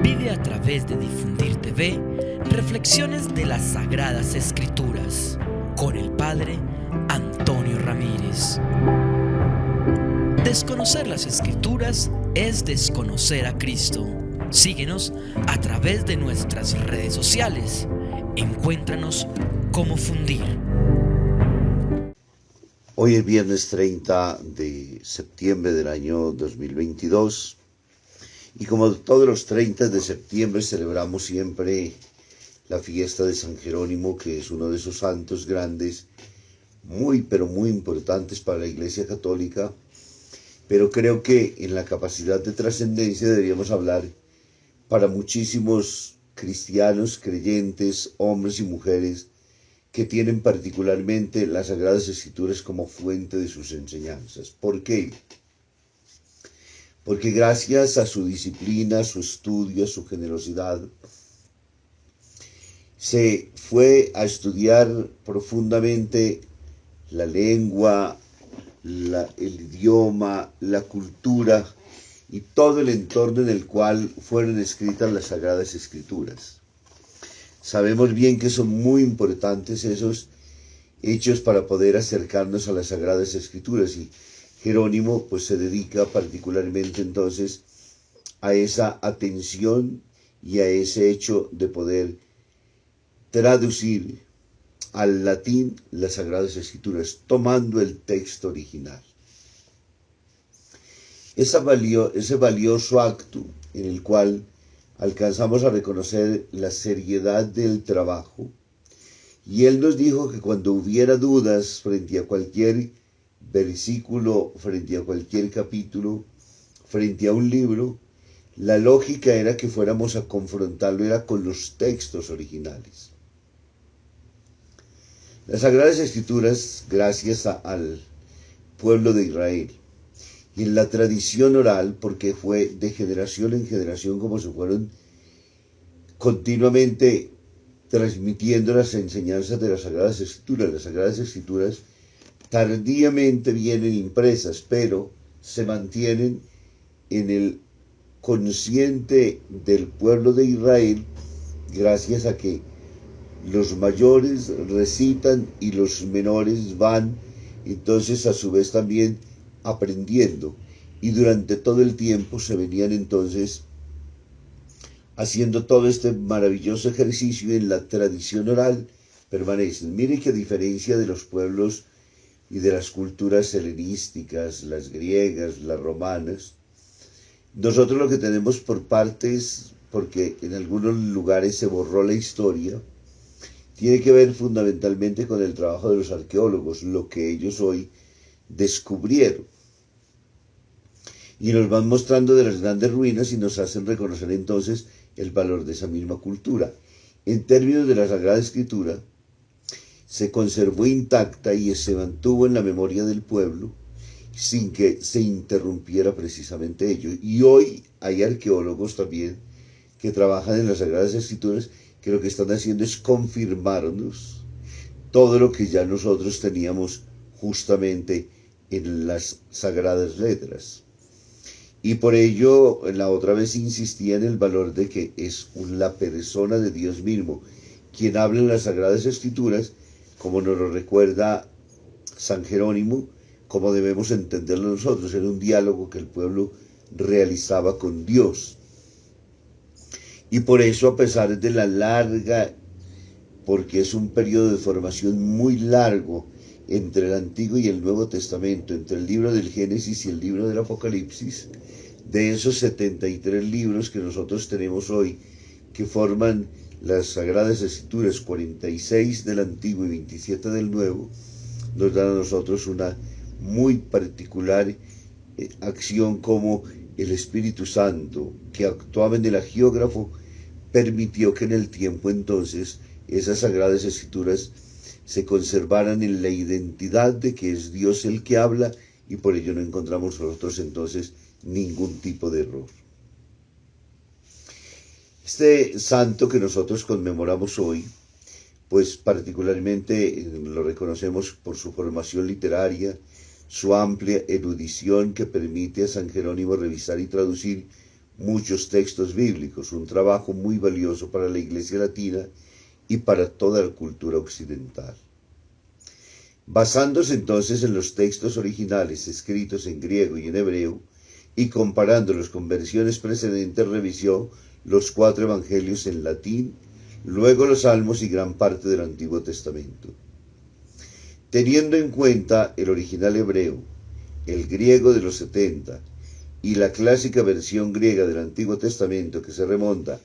Vive a través de Difundir TV reflexiones de las Sagradas Escrituras con el Padre Antonio Ramírez. Desconocer las Escrituras es desconocer a Cristo. Síguenos a través de nuestras redes sociales. Encuéntranos como Fundir. Hoy es viernes 30 de septiembre del año 2022 y como todos los 30 de septiembre celebramos siempre la fiesta de San Jerónimo, que es uno de esos santos grandes, muy importantes para la Iglesia Católica, pero creo que en la capacidad de trascendencia deberíamos hablar para muchísimos cristianos, creyentes, hombres y mujeres, que tienen particularmente las Sagradas Escrituras como fuente de sus enseñanzas. ¿Por qué? Porque gracias a su disciplina, a su estudio, a su generosidad, se fue a estudiar profundamente la lengua, el idioma, la cultura y todo el entorno en el cual fueron escritas las Sagradas Escrituras. Sabemos bien que son muy importantes esos hechos para poder acercarnos a las Sagradas Escrituras, y Jerónimo pues se dedica particularmente entonces a esa atención y a ese hecho de poder traducir al latín las Sagradas Escrituras, tomando el texto original. Ese valioso acto en el cual alcanzamos a reconocer la seriedad del trabajo, y él nos dijo que cuando hubiera dudas frente a cualquier versículo, frente a cualquier capítulo, frente a un libro, la lógica era que fuéramos a confrontarlo era con los textos originales. Las Sagradas Escrituras, gracias al pueblo de Israel, y en la tradición oral, porque fue de generación en generación como se fueron continuamente transmitiendo las enseñanzas de las Sagradas Escrituras. Las Sagradas Escrituras tardíamente vienen impresas, pero se mantienen en el consciente del pueblo de Israel gracias a que los mayores recitan y los menores van entonces a su vez también aprendiendo, y durante todo el tiempo se venían entonces haciendo todo este maravilloso ejercicio en la tradición oral permanecen. Mire que a diferencia de los pueblos y de las culturas helenísticas, las griegas, las romanas, nosotros lo que tenemos por partes, porque en algunos lugares se borró la historia, tiene que ver fundamentalmente con el trabajo de los arqueólogos, lo que ellos hoy descubrieron. Y nos van mostrando de las grandes ruinas y nos hacen reconocer entonces el valor de esa misma cultura. En términos de la Sagrada Escritura, se conservó intacta y se mantuvo en la memoria del pueblo sin que se interrumpiera precisamente ello. Y hoy hay arqueólogos también que trabajan en las Sagradas Escrituras que lo que están haciendo es confirmarnos todo lo que ya nosotros teníamos justamente en las Sagradas Letras. Y por ello, la otra vez insistía en el valor de que es la persona de Dios mismo quien habla en las Sagradas Escrituras, como nos lo recuerda San Jerónimo, como debemos entenderlo nosotros. Era un diálogo que el pueblo realizaba con Dios. Y por eso, a pesar de la larga, porque es un periodo de formación muy largo entre el Antiguo y el Nuevo Testamento, entre el libro del Génesis y el libro del Apocalipsis, de esos 73 libros que nosotros tenemos hoy, que forman las Sagradas Escrituras, 46 del Antiguo y 27 del Nuevo, nos dan a nosotros una muy particular acción como el Espíritu Santo, que actuaba en el agiógrafo, permitió que en el tiempo entonces esas Sagradas Escrituras se conservaran en la identidad de que es Dios el que habla, y por ello no encontramos nosotros entonces ningún tipo de error. Este santo que nosotros conmemoramos hoy, pues particularmente lo reconocemos por su formación literaria, su amplia erudición que permite a San Jerónimo revisar y traducir muchos textos bíblicos, un trabajo muy valioso para la Iglesia latina y para toda la cultura occidental. Basándose entonces en los textos originales escritos en griego y en hebreo, y comparándolos con versiones precedentes, revisó los 4 evangelios en latín, luego los salmos y gran parte del Antiguo Testamento. Teniendo en cuenta el original hebreo, el griego de los 70 y la clásica versión griega del Antiguo Testamento que se remonta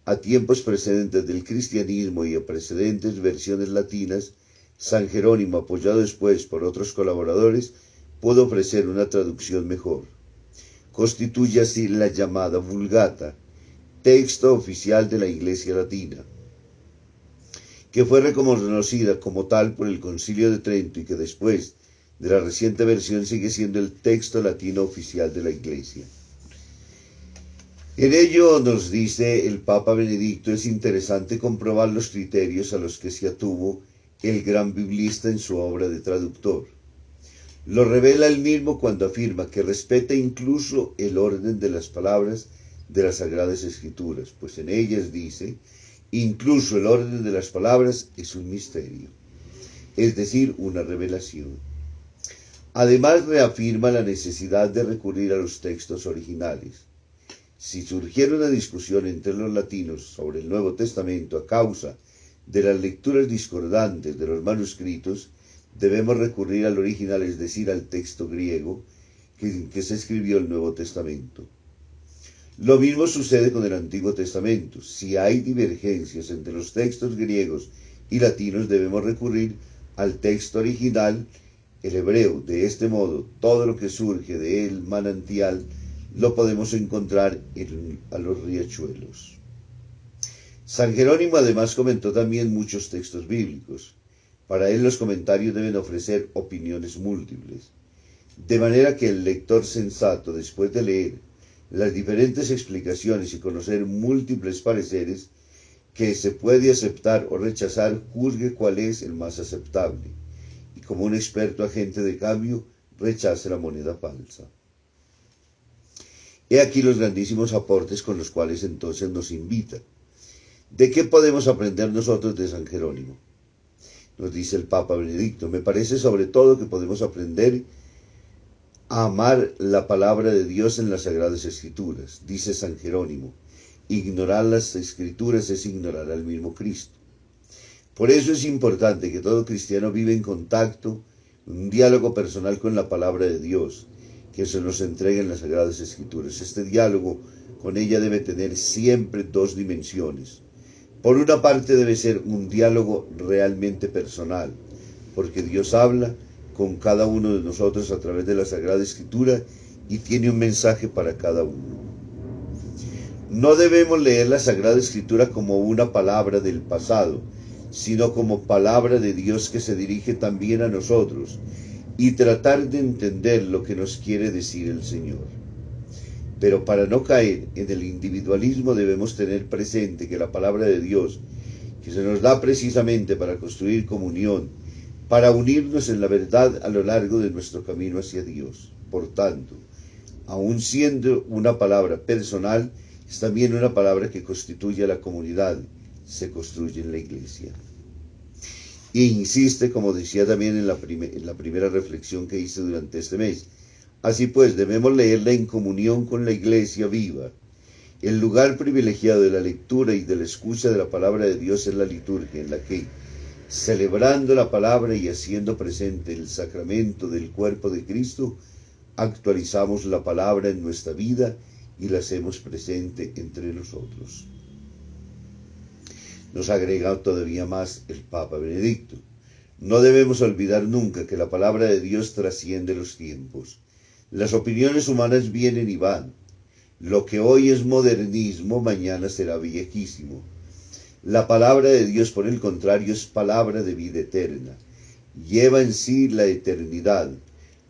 a tiempos precedentes del cristianismo y a precedentes versiones latinas, San Jerónimo, apoyado después por otros colaboradores, pudo ofrecer una traducción mejor. Constituye así la llamada Vulgata, texto oficial de la Iglesia Latina, que fue reconocida como tal por el Concilio de Trento y que después de la reciente versión sigue siendo el texto latino oficial de la Iglesia. En ello, nos dice el Papa Benedicto, es interesante comprobar los criterios a los que se atuvo el gran biblista en su obra de traductor. Lo revela él mismo cuando afirma que respeta incluso el orden de las palabras de las Sagradas Escrituras, pues en ellas dice, incluso el orden de las palabras es un misterio, es decir, una revelación. Además, reafirma la necesidad de recurrir a los textos originales. Si surgiera una discusión entre los latinos sobre el Nuevo Testamento a causa de las lecturas discordantes de los manuscritos, debemos recurrir al original, es decir, al texto griego que se escribió el Nuevo Testamento. Lo mismo sucede con el Antiguo Testamento. Si hay divergencias entre los textos griegos y latinos, debemos recurrir al texto original, el hebreo. De este modo, todo lo que surge del manantial lo podemos encontrar a los riachuelos. San Jerónimo además comentó también muchos textos bíblicos. Para él los comentarios deben ofrecer opiniones múltiples, de manera que el lector sensato, después de leer las diferentes explicaciones y conocer múltiples pareceres que se puede aceptar o rechazar, juzgue cuál es el más aceptable, y como un experto agente de cambio, rechace la moneda falsa. He aquí los grandísimos aportes con los cuales entonces nos invita. ¿De qué podemos aprender nosotros de San Jerónimo? Nos dice el Papa Benedicto, me parece sobre todo que podemos aprender a amar la palabra de Dios en las Sagradas Escrituras. Dice San Jerónimo, ignorar las Escrituras es ignorar al mismo Cristo. Por eso es importante que todo cristiano viva en contacto, un diálogo personal con la palabra de Dios, que se nos entrega en las Sagradas Escrituras. Este diálogo con ella debe tener siempre 2 dimensiones. Por una parte debe ser un diálogo realmente personal, porque Dios habla con cada uno de nosotros a través de la Sagrada Escritura y tiene un mensaje para cada uno. No debemos leer la Sagrada Escritura como una palabra del pasado, sino como palabra de Dios que se dirige también a nosotros, y tratar de entender lo que nos quiere decir el Señor. Pero para no caer en el individualismo debemos tener presente que la palabra de Dios, que se nos da precisamente para construir comunión, para unirnos en la verdad a lo largo de nuestro camino hacia Dios. Por tanto, aun siendo una palabra personal, es también una palabra que constituye a la comunidad, se construye en la Iglesia. E insiste, como decía también en la primera reflexión que hice durante este mes, así pues debemos leerla en comunión con la Iglesia viva. El lugar privilegiado de la lectura y de la escucha de la palabra de Dios es la liturgia, en la que, celebrando la palabra y haciendo presente el sacramento del cuerpo de Cristo, actualizamos la palabra en nuestra vida y la hacemos presente entre nosotros. Nos agrega todavía más el Papa Benedicto. No debemos olvidar nunca que la palabra de Dios trasciende los tiempos. Las opiniones humanas vienen y van. Lo que hoy es modernismo, mañana será viejísimo. La palabra de Dios, por el contrario, es palabra de vida eterna. Lleva en sí la eternidad,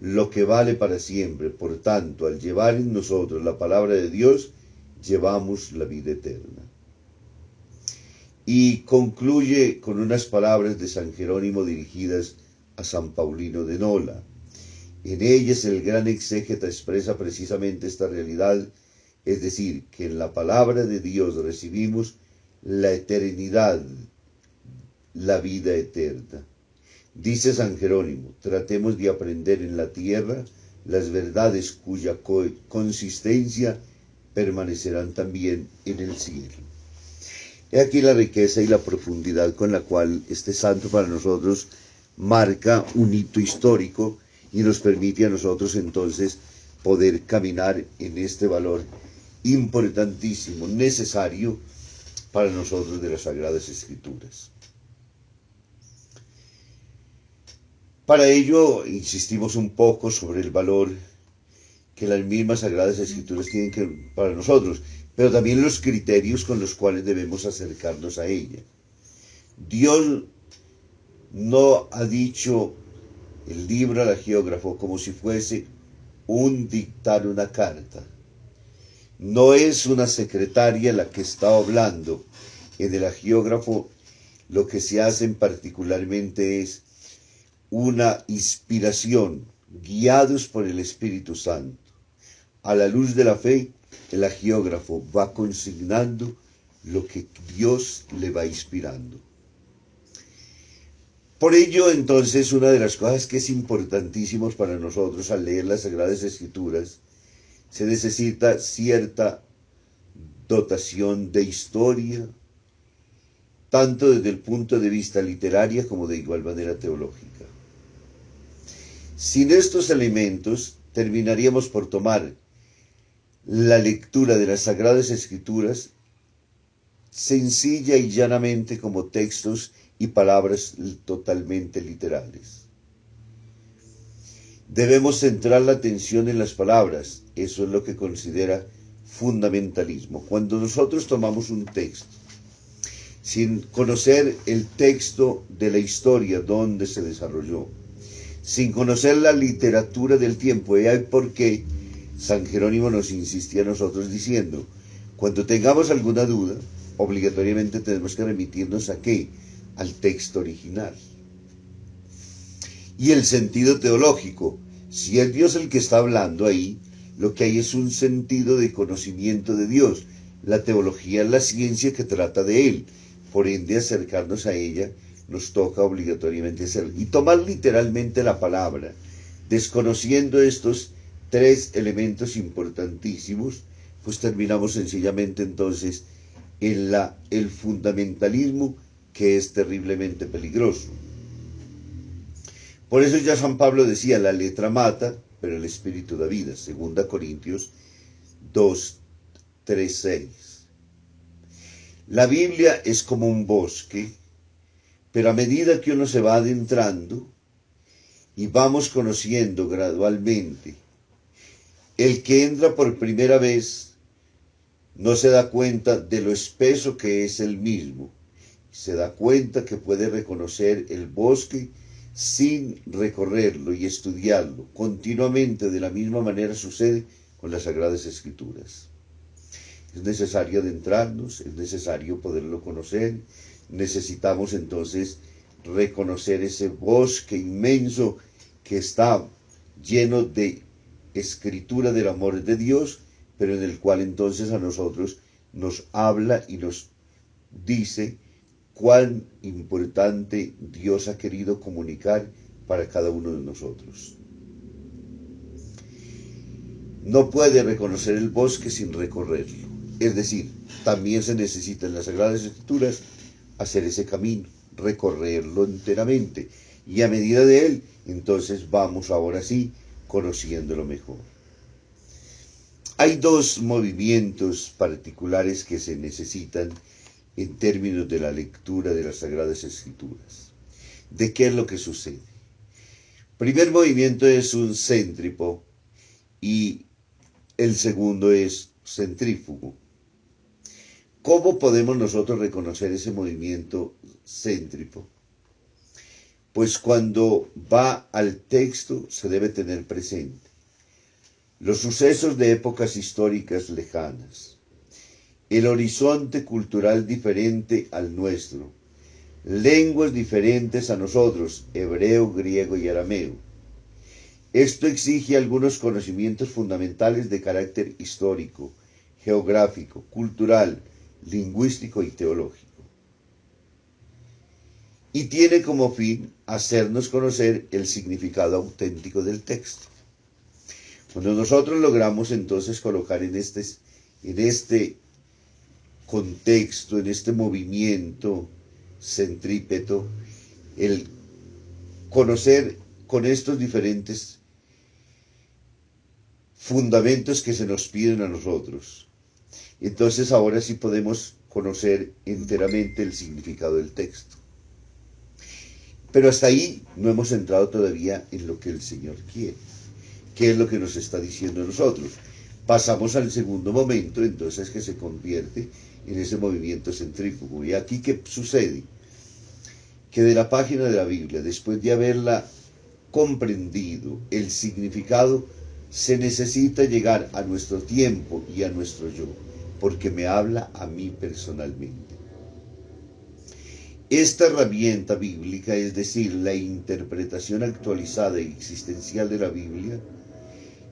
lo que vale para siempre. Por tanto, al llevar en nosotros la palabra de Dios, llevamos la vida eterna. Y concluye con unas palabras de San Jerónimo dirigidas a San Paulino de Nola. En ellas el gran exégeta expresa precisamente esta realidad es decir, que en la palabra de Dios recibimos la eternidad, la vida eterna. Dice San Jerónimo, tratemos de aprender en la tierra las verdades cuya consistencia permanecerán también en el cielo. He aquí la riqueza y la profundidad con la cual este santo para nosotros marca un hito histórico y nos permite a nosotros entonces poder caminar en este valor importantísimo, necesario para nosotros de las Sagradas Escrituras. Para ello insistimos un poco sobre el valor que las mismas Sagradas Escrituras tienen para nosotros, pero también los criterios con los cuales debemos acercarnos a ella. Dios no ha dicho el libro al hagiógrafo como si fuese un dictar, una carta. No es una secretaria la que está hablando. En el hagiógrafo lo que se hace particularmente es una inspiración, guiados por el Espíritu Santo. A la luz de la fe, el hagiógrafo va consignando lo que Dios le va inspirando. Por ello, entonces, una de las cosas que es importantísimo para nosotros al leer las Sagradas Escrituras, se necesita cierta dotación de historia, tanto desde el punto de vista literario como de igual manera teológica. Sin estos elementos, terminaríamos por tomar la lectura de las Sagradas Escrituras sencilla y llanamente como textos y palabras totalmente literales. Debemos centrar la atención en las palabras, eso es lo que considera fundamentalismo. Cuando nosotros tomamos un texto, sin conocer el texto de la historia donde se desarrolló, sin conocer la literatura del tiempo, y hay por qué San Jerónimo nos insistía a nosotros diciendo, cuando tengamos alguna duda, obligatoriamente tenemos que remitirnos ¿a qué? Al texto original. Y el sentido teológico, si es Dios el que está hablando ahí, lo que hay es un sentido de conocimiento de Dios. La teología es la ciencia que trata de Él, por ende acercarnos a ella nos toca obligatoriamente hacerlo. Y tomar literalmente la palabra, desconociendo estos tres elementos importantísimos, pues terminamos sencillamente entonces en el fundamentalismo, que es terriblemente peligroso. Por eso ya San Pablo decía, la letra mata, pero el espíritu da vida. 2 Corintios 2, 3, 6. La Biblia es como un bosque, pero a medida que uno se va adentrando y vamos conociendo gradualmente, el que entra por primera vez no se da cuenta de lo espeso que es el mismo. Se da cuenta que puede reconocer el bosque sin recorrerlo y estudiarlo. Continuamente, de la misma manera sucede con las Sagradas Escrituras. Es necesario adentrarnos, es necesario poderlo conocer. Necesitamos entonces reconocer ese bosque inmenso que está lleno de escritura del amor de Dios, pero en el cual entonces a nosotros nos habla y nos dice cuán importante Dios ha querido comunicar para cada uno de nosotros. No puede reconocer el bosque sin recorrerlo. Es decir, también se necesita en las Sagradas Escrituras hacer ese camino, recorrerlo enteramente. Y a medida de él, entonces vamos ahora sí conociéndolo mejor. Hay dos movimientos particulares que se necesitan en términos de la lectura de las Sagradas Escrituras. ¿De qué es lo que sucede? Primer movimiento es un céntripo y el segundo es centrífugo. ¿Cómo podemos nosotros reconocer ese movimiento céntripo? Pues cuando va al texto se debe tener presente los sucesos de épocas históricas lejanas, el horizonte cultural diferente al nuestro, lenguas diferentes a nosotros, hebreo, griego y arameo. Esto exige algunos conocimientos fundamentales de carácter histórico, geográfico, cultural, lingüístico y teológico. Y tiene como fin hacernos conocer el significado auténtico del texto. Cuando nosotros logramos entonces colocar en este contexto, en este movimiento centrípeto, el conocer con estos diferentes fundamentos que se nos piden a nosotros, entonces ahora sí podemos conocer enteramente el significado del texto. Pero hasta ahí no hemos entrado todavía en lo que el Señor quiere. ¿Qué es lo que nos está diciendo a nosotros? Pasamos al segundo momento, entonces, que se convierte en ese movimiento centrífugo. ¿Y aquí qué sucede? Que de la página de la Biblia, después de haberla comprendido, el significado, se necesita llegar a nuestro tiempo y a nuestro yo, porque me habla a mí personalmente. Esta herramienta bíblica, es decir, la interpretación actualizada y existencial de la Biblia,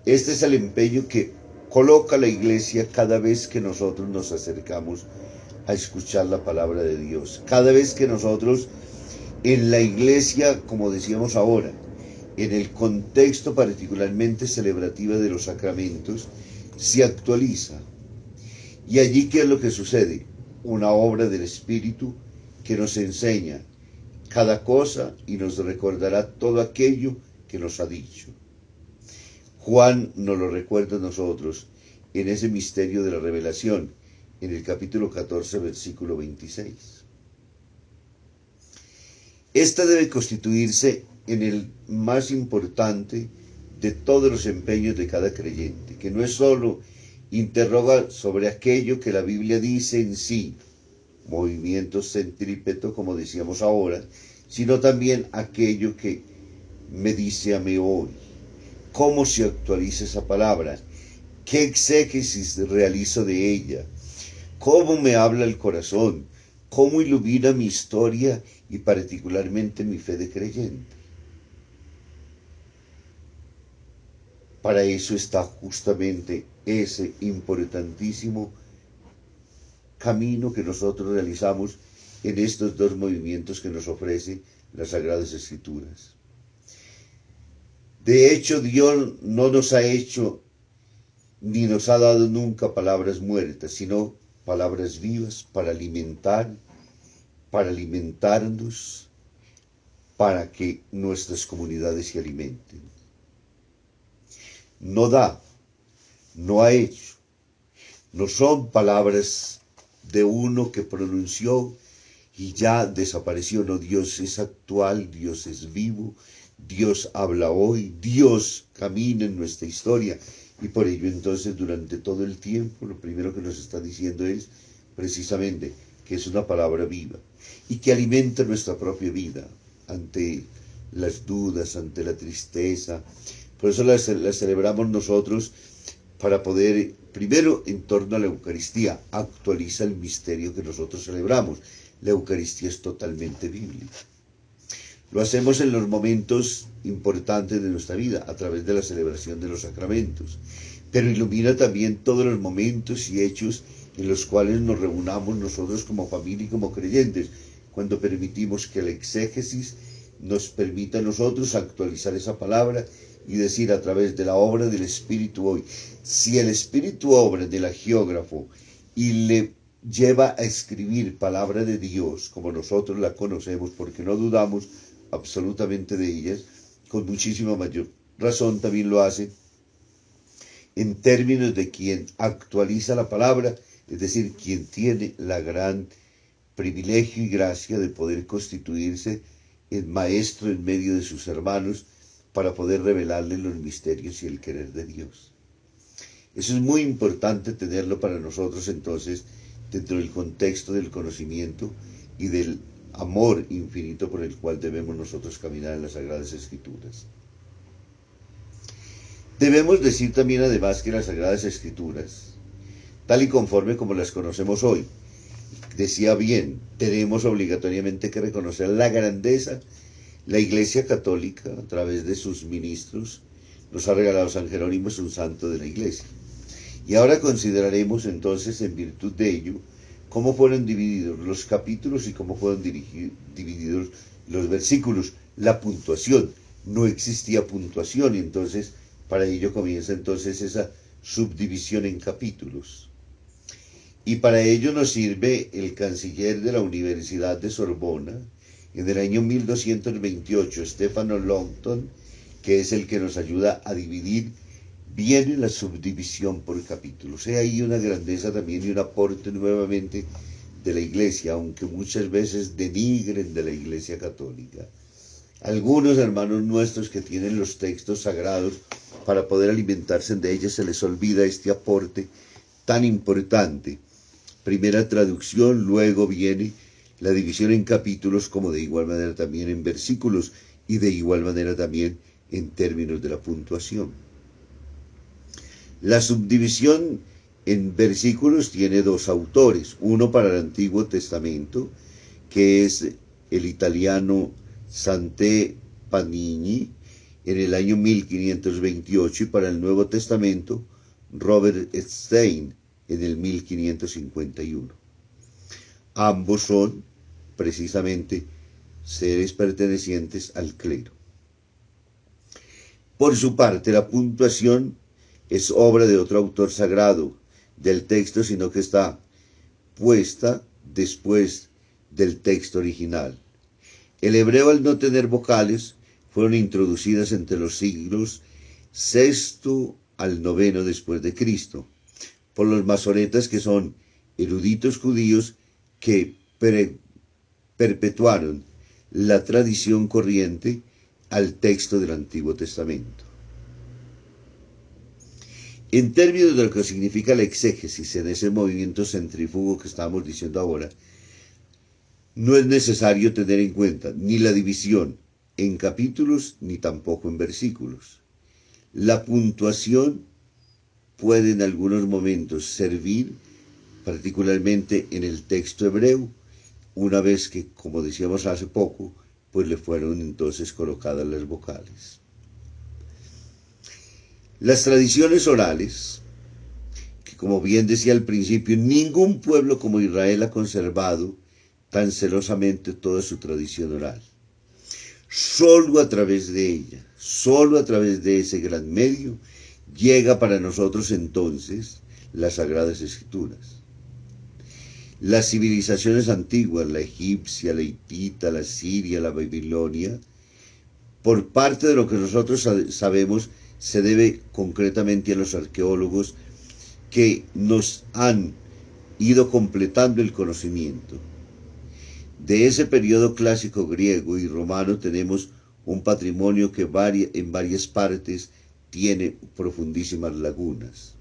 este es el empeño que coloca la Iglesia cada vez que nosotros nos acercamos a escuchar la palabra de Dios. Cada vez que nosotros en la Iglesia, como decíamos ahora, en el contexto particularmente celebrativo de los sacramentos, se actualiza. Y allí, ¿qué es lo que sucede? Una obra del Espíritu que nos enseña cada cosa y nos recordará todo aquello que nos ha dicho. Juan nos lo recuerda a nosotros en ese misterio de la revelación, en el capítulo 14, versículo 26. Esta debe constituirse en el más importante de todos los empeños de cada creyente, que no es solo interroga sobre aquello que la Biblia dice en sí, movimiento centrípeto, como decíamos ahora, sino también aquello que me dice a mí hoy. ¿Cómo se actualiza esa palabra? ¿Qué exégesis realizo de ella? ¿Cómo me habla el corazón? ¿Cómo ilumina mi historia y particularmente mi fe de creyente? Para eso está justamente ese importantísimo camino que nosotros realizamos en estos dos movimientos que nos ofrecen las Sagradas Escrituras. De hecho, Dios no nos ha hecho ni nos ha dado nunca palabras muertas, sino palabras vivas para alimentarnos, para que nuestras comunidades se alimenten. No da, no ha hecho, no son palabras de uno que pronunció y ya desapareció. No, Dios es actual, Dios es vivo, Dios habla hoy, Dios camina en nuestra historia. Y por ello entonces durante todo el tiempo lo primero que nos está diciendo es precisamente que es una palabra viva y que alimenta nuestra propia vida ante las dudas, ante la tristeza. Por eso la celebramos nosotros, para poder, primero en torno a la Eucaristía, actualiza el misterio que nosotros celebramos. La Eucaristía es totalmente bíblica. Lo hacemos en los momentos importantes de nuestra vida, a través de la celebración de los sacramentos, pero ilumina también todos los momentos y hechos en los cuales nos reunamos nosotros como familia y como creyentes, cuando permitimos que la exégesis nos permita a nosotros actualizar esa palabra y decir a través de la obra del Espíritu hoy. Si el Espíritu obra del agiógrafo y le lleva a escribir palabra de Dios como nosotros la conocemos, porque no dudamos absolutamente de ellas, con muchísima mayor razón también lo hace en términos de quien actualiza la palabra, es decir, quien tiene la gran privilegio y gracia de poder constituirse en maestro en medio de sus hermanos para poder revelarles los misterios y el querer de Dios. Eso es muy importante tenerlo para nosotros entonces dentro del contexto del conocimiento y del amor infinito por el cual debemos nosotros caminar en las Sagradas Escrituras. Debemos decir también además que las Sagradas Escrituras, tal y conforme como las conocemos hoy, decía bien, tenemos obligatoriamente que reconocer la grandeza. La Iglesia Católica, a través de sus ministros, nos ha regalado San Jerónimo, es un santo de la Iglesia. Y ahora consideraremos entonces, en virtud de ello, cómo fueron divididos los capítulos y cómo fueron divididos los versículos. La puntuación, no existía puntuación, y entonces para ello comienza entonces esa subdivisión en capítulos. Y para ello nos sirve el canciller de la Universidad de Sorbona, en el año 1228, Stefano Longton, que es el que nos ayuda a dividir bien la subdivisión por capítulos. Hay ahí una grandeza también y un aporte nuevamente de la Iglesia, aunque muchas veces denigren de la Iglesia católica. Algunos hermanos nuestros que tienen los textos sagrados para poder alimentarse de ellos, se les olvida este aporte tan importante. Primera traducción, luego viene la división en capítulos, como de igual manera también en versículos, y de igual manera también en términos de la puntuación. La subdivisión en versículos tiene dos autores, uno para el Antiguo Testamento, que es el italiano Sante Panini, en el año 1528, y para el Nuevo Testamento, Robert Stein, en el 1551. Ambos son, precisamente, seres pertenecientes al clero. Por su parte, la puntuación es obra de otro autor sagrado del texto, sino que está puesta después del texto original. El hebreo, al no tener vocales, fueron introducidas entre los siglos VI al IX después de Cristo, por los masoretas, que son eruditos judíos que perpetuaron la tradición corriente al texto del Antiguo Testamento. En términos de lo que significa la exégesis en ese movimiento centrífugo que estamos diciendo ahora, no es necesario tener en cuenta ni la división en capítulos ni tampoco en versículos. La puntuación puede en algunos momentos servir, particularmente en el texto hebreo, una vez que, como decíamos hace poco, pues le fueron entonces colocadas las vocales. Las tradiciones orales, que como bien decía al principio, ningún pueblo como Israel ha conservado tan celosamente toda su tradición oral. Solo a través de ella, solo a través de ese gran medio, llega para nosotros entonces las Sagradas Escrituras. Las civilizaciones antiguas, la egipcia, la hitita, la siria, la babilonia, por parte de lo que nosotros sabemos, se debe concretamente a los arqueólogos que nos han ido completando el conocimiento. De ese periodo clásico griego y romano tenemos un patrimonio que en varias partes tiene profundísimas lagunas.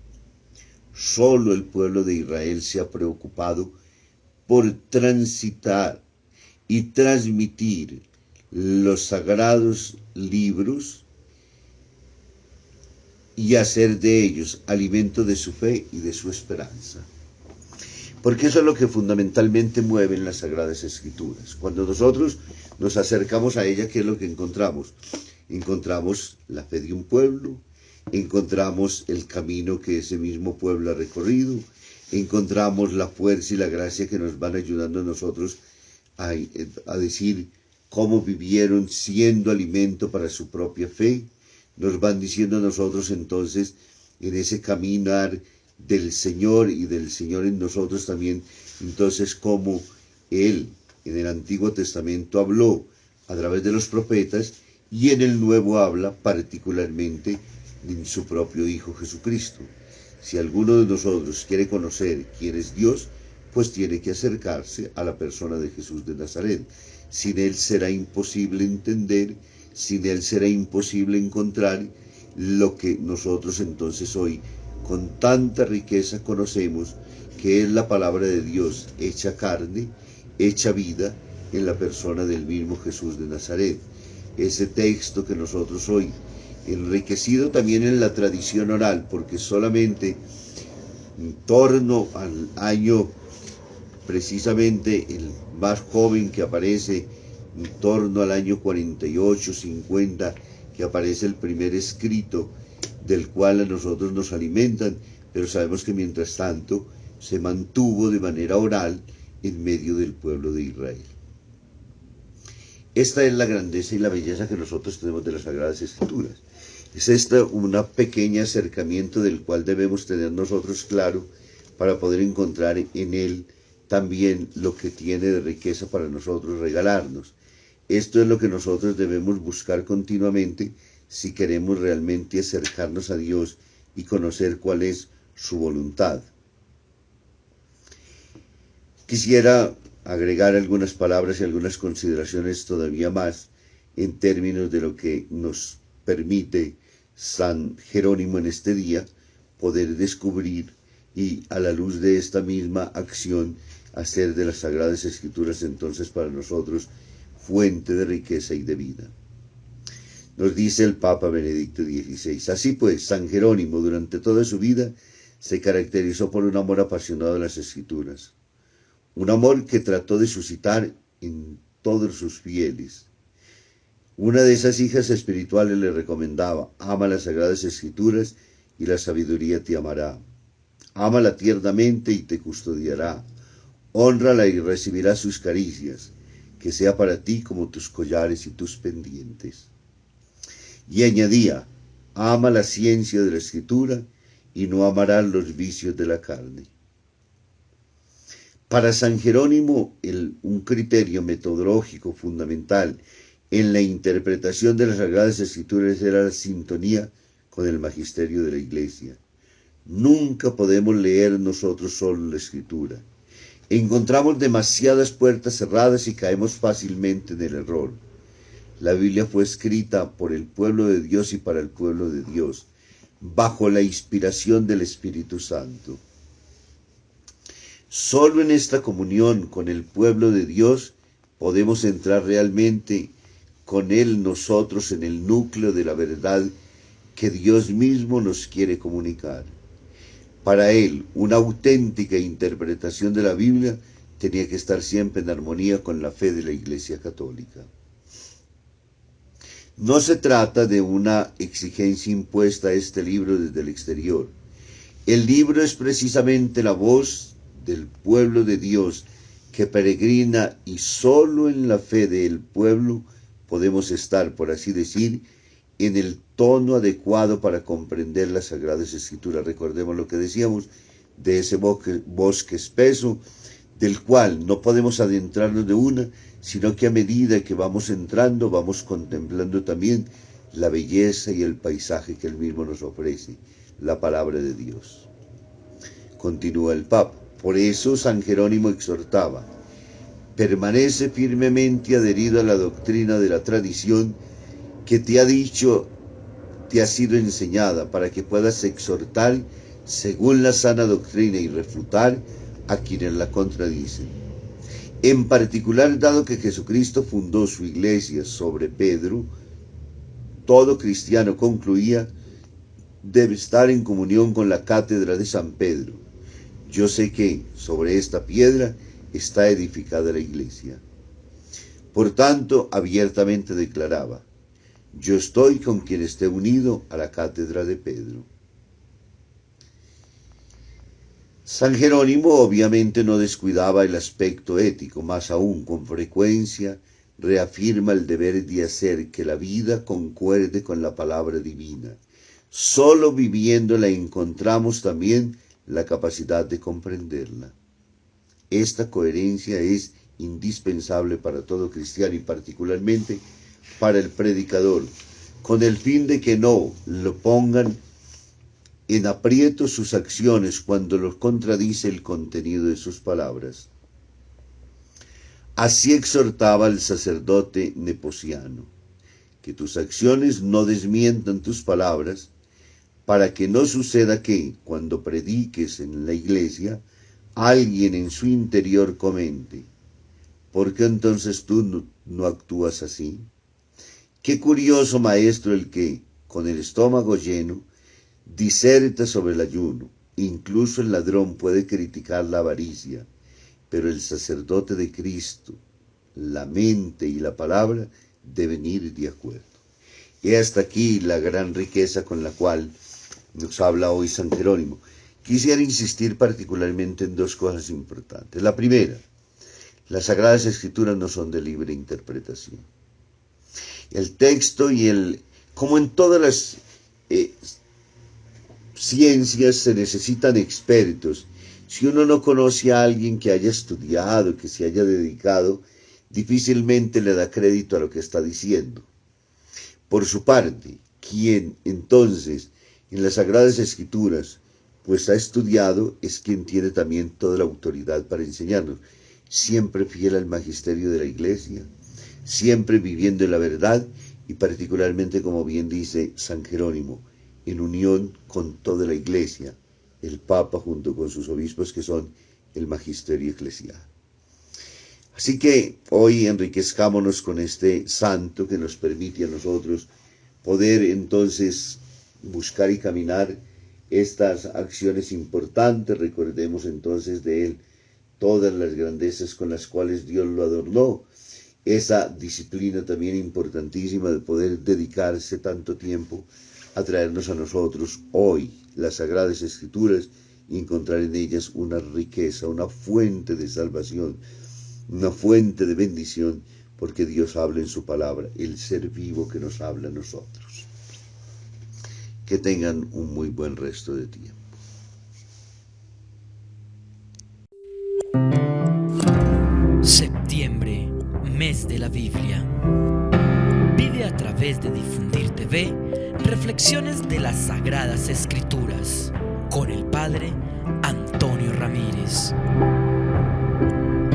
Solo el pueblo de Israel se ha preocupado por transitar y transmitir los sagrados libros y hacer de ellos alimento de su fe y de su esperanza. Porque eso es lo que fundamentalmente mueve en las Sagradas Escrituras. Cuando nosotros nos acercamos a ella, ¿qué es lo que encontramos? Encontramos la fe de un pueblo, encontramos el camino que ese mismo pueblo ha recorrido, encontramos la fuerza y la gracia que nos van ayudando a nosotros a decir cómo vivieron siendo alimento para su propia fe. Nos van diciendo a nosotros entonces, en ese caminar del Señor y del Señor en nosotros también, entonces cómo Él en el Antiguo Testamento habló a través de los profetas y en el Nuevo habla particularmente en su propio Hijo Jesucristo. Si alguno de nosotros quiere conocer quién es Dios, pues tiene que acercarse a la persona de Jesús de Nazaret. Sin Él será imposible entender, sin Él será imposible encontrar lo que nosotros entonces hoy con tanta riqueza conocemos, que es la palabra de Dios hecha carne, hecha vida en la persona del mismo Jesús de Nazaret. Ese texto que nosotros hoy, enriquecido también en la tradición oral, porque solamente en torno al año, precisamente el más joven que aparece, en torno al año 48, 50, que aparece el primer escrito del cual a nosotros nos alimentan, pero sabemos que mientras tanto se mantuvo de manera oral en medio del pueblo de Israel. Esta es la grandeza y la belleza que nosotros tenemos de las Sagradas Escrituras. Es esta un pequeño acercamiento del cual debemos tener nosotros claro para poder encontrar en él también lo que tiene de riqueza para nosotros regalarnos. Esto es lo que nosotros debemos buscar continuamente si queremos realmente acercarnos a Dios y conocer cuál es su voluntad. Quisiera agregar algunas palabras y algunas consideraciones todavía más en términos de lo que nos permite San Jerónimo en este día poder descubrir y a la luz de esta misma acción hacer de las Sagradas Escrituras entonces para nosotros fuente de riqueza y de vida. Nos dice el Papa Benedicto XVI: así pues, San Jerónimo durante toda su vida se caracterizó por un amor apasionado a las Escrituras, un amor que trató de suscitar en todos sus fieles. Una de esas hijas espirituales le recomendaba: ama las Sagradas Escrituras y la sabiduría te amará. Ámala tiernamente y te custodiará. Hónrala y recibirás sus caricias, que sea para ti como tus collares y tus pendientes. Y añadía: ama la ciencia de la Escritura y no amarás los vicios de la carne. Para San Jerónimo, un criterio metodológico fundamental en la interpretación de las Sagradas Escrituras era la sintonía con el magisterio de la Iglesia. Nunca podemos leer nosotros solo la Escritura. Encontramos demasiadas puertas cerradas y caemos fácilmente en el error. La Biblia fue escrita por el pueblo de Dios y para el pueblo de Dios, bajo la inspiración del Espíritu Santo. Solo en esta comunión con el pueblo de Dios podemos entrar realmente con Él nosotros en el núcleo de la verdad que Dios mismo nos quiere comunicar. Para Él, una auténtica interpretación de la Biblia tenía que estar siempre en armonía con la fe de la Iglesia Católica. No se trata de una exigencia impuesta a este libro desde el exterior. El libro es precisamente la voz del pueblo de Dios que peregrina, y solo en la fe del pueblo podemos estar, por así decir, en el tono adecuado para comprender las Sagradas Escrituras. Recordemos lo que decíamos de ese bosque espeso, del cual no podemos adentrarnos de una, sino que a medida que vamos entrando, vamos contemplando también la belleza y el paisaje que Él mismo nos ofrece, la palabra de Dios. Continúa el Papa. Por eso San Jerónimo exhortaba: permanece firmemente adherido a la doctrina de la tradición que te ha sido enseñada, para que puedas exhortar según la sana doctrina y refutar a quienes la contradicen. En particular, dado que Jesucristo fundó su iglesia sobre Pedro, todo cristiano, concluía, debe estar en comunión con la cátedra de San Pedro. Yo sé que sobre esta piedra está edificada la iglesia. Por tanto, abiertamente declaraba: yo estoy con quien esté unido a la cátedra de Pedro. San Jerónimo obviamente no descuidaba el aspecto ético, más aún con frecuencia reafirma el deber de hacer que la vida concuerde con la palabra divina. Solo viviéndola encontramos también la capacidad de comprenderla. Esta coherencia es indispensable para todo cristiano y particularmente para el predicador, con el fin de que no lo pongan en aprieto sus acciones cuando los contradice el contenido de sus palabras. Así exhortaba el sacerdote Nepociano: que tus acciones no desmientan tus palabras, para que no suceda que, cuando prediques en la iglesia, alguien en su interior comente: ¿por qué entonces tú no actúas así? Qué curioso maestro el que, con el estómago lleno, diserta sobre el ayuno. Incluso el ladrón puede criticar la avaricia, pero el sacerdote de Cristo, la mente y la palabra deben ir de acuerdo. Y hasta aquí la gran riqueza con la cual nos habla hoy San Jerónimo. quisiera insistir particularmente en dos cosas importantes. La primera, las Sagradas Escrituras no son de libre interpretación. El texto como en todas las ciencias se necesitan expertos. Si uno no conoce a alguien que haya estudiado, que se haya dedicado, difícilmente le da crédito a lo que está diciendo. Por su parte, quien entonces en las Sagradas Escrituras pues ha estudiado es quien tiene también toda la autoridad para enseñarnos, siempre fiel al magisterio de la Iglesia, siempre viviendo en la verdad y particularmente, como bien dice San Jerónimo, en unión con toda la Iglesia, el Papa junto con sus obispos que son el magisterio eclesial. Así que hoy enriquezcámonos con este santo que nos permite a nosotros poder entonces buscar y caminar estas acciones importantes. Recordemos entonces de él todas las grandezas con las cuales Dios lo adornó, esa disciplina también importantísima de poder dedicarse tanto tiempo a traernos a nosotros hoy las Sagradas Escrituras y encontrar en ellas una riqueza, una fuente de salvación, una fuente de bendición, porque Dios habla en su palabra, el ser vivo que nos habla a nosotros. Que tengan un muy buen resto de tiempo. Septiembre, mes de la Biblia. Vive a través de Difundir TV reflexiones de las Sagradas Escrituras con el Padre Antonio Ramírez.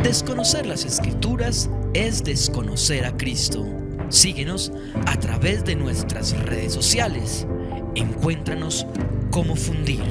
Desconocer las Escrituras es desconocer a Cristo. Síguenos a través de nuestras redes sociales. Encuéntranos como Fundir.